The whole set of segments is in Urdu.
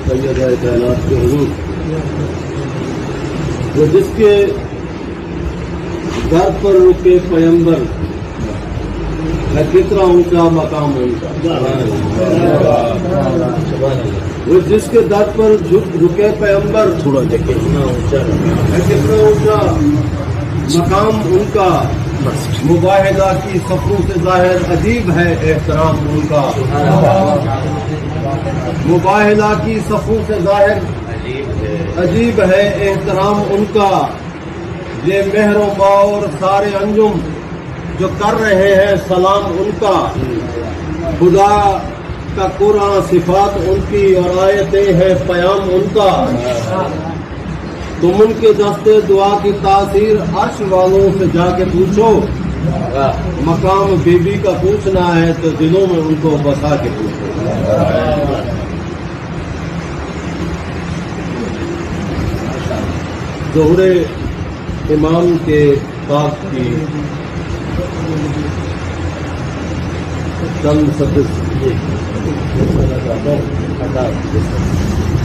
سید کائنات کے حضور، وہ جس کے در پر رکے پیمبر ہے، کتنا اونچا مقام ان کا. وہ جس کے در پر رکے پیمبر تھوڑا دیکھیں ہے، کتنا اونچا مقام ان کا. مباہدہ کی صفوں سے ظاہر عجیب ہے احترام ان کا. مباہدہ کی صفوں سے ظاہر عجیب ہے احترام ان کا. یہ مہر و با اور سارے انجم جو کر رہے ہیں سلام ان کا. خدا کا قرآن صفات ان کی اور آیتیں ہیں پیام ان کا. تم ان کے دستے دعا کی تاثیر عرش والوں سے جا کے پوچھو. مقام بی بی کا پوچھنا ہے تو دلوں میں ان کو بسا کے پوچھو. ظہور امام کے پاک کی چند سدس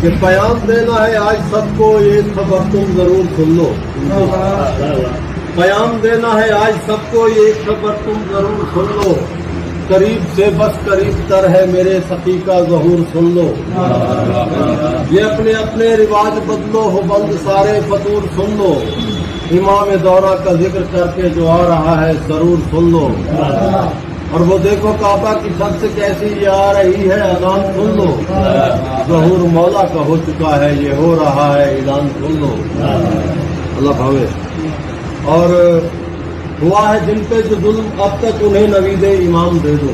کہ پیام دینا ہے آج سب کو ایک خبر تم ضرور سن لو. پیام دینا ہے آج سب کو ایک خبر تم ضرور سن لو. قریب سے بس قریب تر ہے میرے سخی کا ظہور سن لو. یہ اپنے اپنے رواج بدلو ہو بند سارے فطور سن لو. امام دورہ کا ذکر کر کے جو آ رہا ہے ضرور سن لو. اور وہ دیکھو کعبہ کی چھت سے کیسی یہ آ رہی ہے اذان سن لو. ظہور مولا کا ہو چکا ہے یہ ہو رہا ہے اعلان سن لو. اللہ بھاوے. اور ہوا ہے جن پہ جو ظلم اب تک انہیں نوید امام دے دو.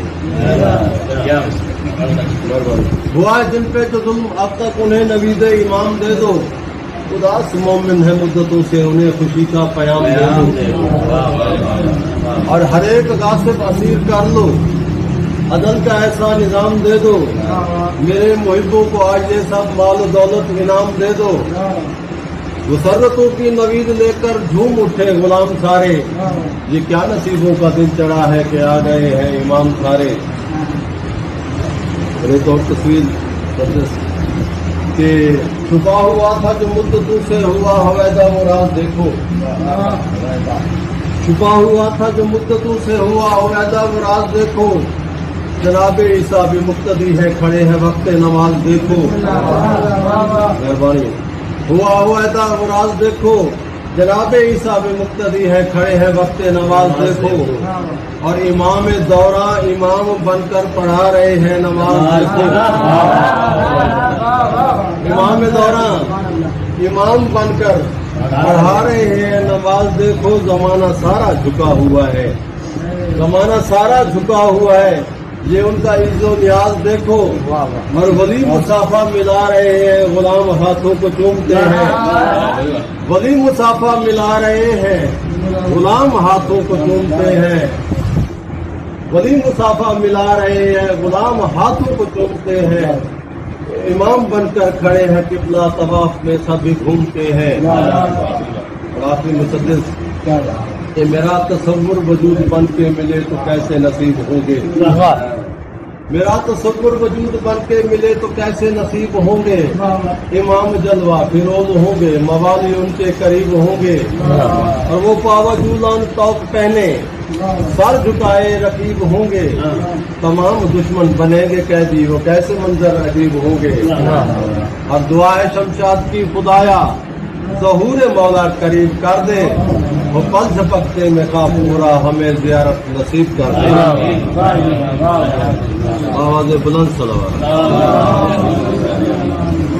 ہوا ہے جن پہ جو ظلم اب تک انہیں نوید امام دے دو. اداس مومن ہے مدتوں سے انہیں خوشی کا پیام دے دو. اور ہر ایک غاصب اسیر کر لو. عدل کا ایسا نظام دے دو. میرے محبوں کو آج یہ سب مال و دولت انعام دے دو. مسرتوں کی نوید لے کر جھوم اٹھے غلام سارے. یہ کیا نصیبوں کا دن چڑھا ہے کہ آ گئے ہیں امام سارے. ایک اور تصویر کہ چھپا ہوا تھا جو مدتوں سے ہوا حویدہ وہ راز دیکھو. چھپا ہوا تھا جو مدتوں سے ہوا حویدہ وہ راز دیکھو. جناب عیسیٰ بھی مقتدی ہے کھڑے ہیں وقت نماز دیکھو. مہربانی. ہوا حویدہ وہ راز دیکھو. جناب عیسیٰ بھی مقتدی ہے کھڑے ہیں وقت نماز دیکھو. اور امام دورہ امام بن کر پڑھا رہے ہیں نماز دیکھو. امام دورہ امام بن کر پڑھا رہے ہیں نماز دیکھو. زمانہ سارا جھکا ہوا ہے. زمانہ سارا جھکا ہوا ہے. یہ ان کا عز و نیاز دیکھو. اور ولی مسافہ ملا رہے ہیں غلام ہاتھوں کو چومتے ہیں. ولی مسافہ ملا رہے ہیں غلام ہاتھوں کو چومتے ہیں. ولی مسافہ ملا رہے ہیں غلام ہاتھوں کو چومتے ہیں. امام بن کر کھڑے ہیں قبلہ طواف میں سبھی گھومتے ہیں. آخری مسدس کہ میرا تصور وجود بن کے ملے تو کیسے نصیب ہوں گے. میرا تصور وجود بن کے ملے تو کیسے نصیب ہوں گے. امام جلوہ فیروز ہوں گے موالی ان کے قریب ہوں گے. اور وہ پاوجولان توق پہنے سر جھکائے رقیب ہوں گے. تمام دشمن بنیں گے قیدی وہ کیسے منظر عجیب ہوں گے. اور دعائے شمشاد کی خدایا ظہور مولا قریب کر دے. وہ پل جھپکتے میں کا پورا ہمیں زیارت نصیب کر دے. آواز بلند صلوات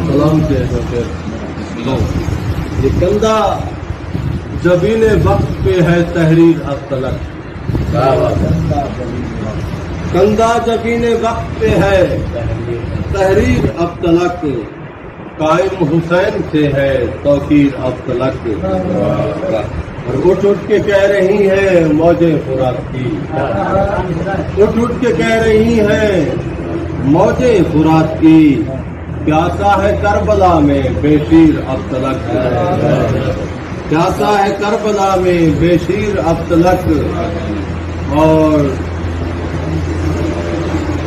سلام کے. یہ کندھا جبین وقت پہ ہے تحریر اب تلک. کندھا جبین وقت پہ ہے تحریر اب تلک. قائم حسین سے ہے توقیر اب تلک. اور اٹھ اٹھ کے کہہ رہی ہیں موجیں فرات کی. اٹھ اٹھ کے کہہ رہی ہیں موجیں فرات کی. پیاسا ہے کربلا میں بے شیر اب تلک. پیاسا ہے کربلا میں بے شیر اب تلک. اور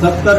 70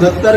70